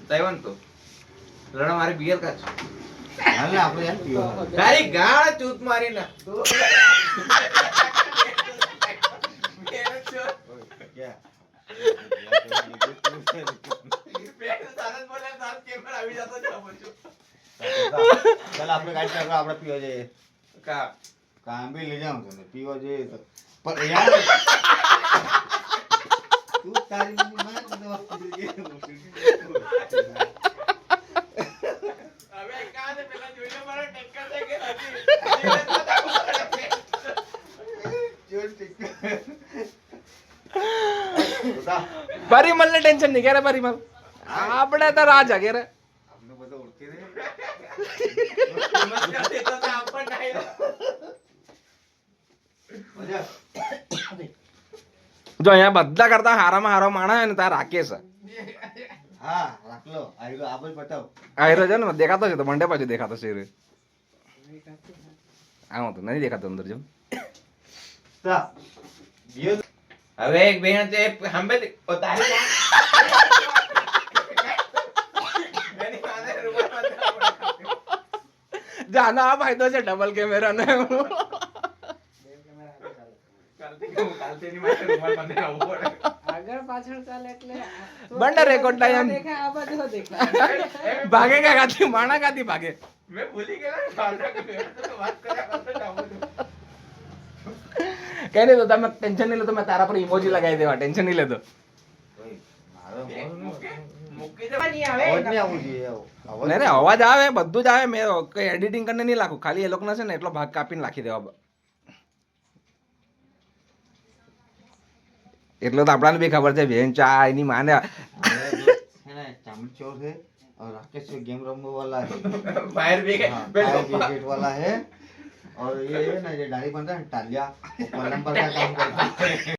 તૈવન તો લડા મારે બિયર કા હાલ ને આપણે યાર પીવો તારી ગાળ ચૂત મારી ના ચાલ આપણે ગાડી ચાલો આપણે પીવા જઈએ કા કામ બી લઈ જાઉં તને પીવા જઈએ તો પણ યાર તું તારી મમ્મી મને તો હવે કાને પેલા જોઈને મારો ટેક્કર દે કે પરિમલ ને ટેન્શન નહીં ક્યારે પરિમલ આપણે તો રાજ આ ક્યારે આપણે બધા ઓળખી રે તો આપણ નહીં મજા જો અહીંયા બધા કરતા હારામાં હારો માણસ હોય ને ત્યાં રાકેશ હા રાખ લો આઈ આ બધું બતાવ આયરો છે ને દેખાતો છે તો મંડે પાછું દેખાતો છે રે આવો તો નથી દેખાતો અંદર જો તા બીજો હવે એક બેન તે હંબે તારી મેની માને રૂમાલ બાંધા જાનો આ ફાયદો છે ડબલ કેમેરા નો કાલથી ની માને રૂમાલ બાંધીને આવવું પડે આગળ પાછળ ચાલે એટલે બંને રેકોર્ડ લાય એમ દેખાય આ બધું દેખાય ભાગે કા ગાતી માણા ગાતી ભાગે મેં ભૂલી ગયેલા ને ભાવના કે મેં તો વાત કર્યા કરતો જ આવું હતું. કઈ નહીં તો તમે ટેન્શન નહીં લો તો મેં તારા પર ઇમોજી લગાવી દેવા ટેન્શન નહીં લેતો મારો મૂકી દેવાની આવે અવાજ નહીં આવવું જોઈએ આવો નહીં રે અવાજ આવે બધું જ આવે મેં કઈ એડિટિંગ કરીને નહીં લાખું ખાલી એ લોકોને છે ને એટલો ભાગ કાપીને નાખી દેવા એટલો તો આપણાને બી ખબર છે બેન ચા એની માને है ना चामड़ चोर है और राकेश गेम रमने वाला है फायर ब्रिगेड हाँ, फायर ब्रिगेड वाला है और ये है ना ये दाढ़ी बनता है टालिया वो प्लम्बर का काम करता है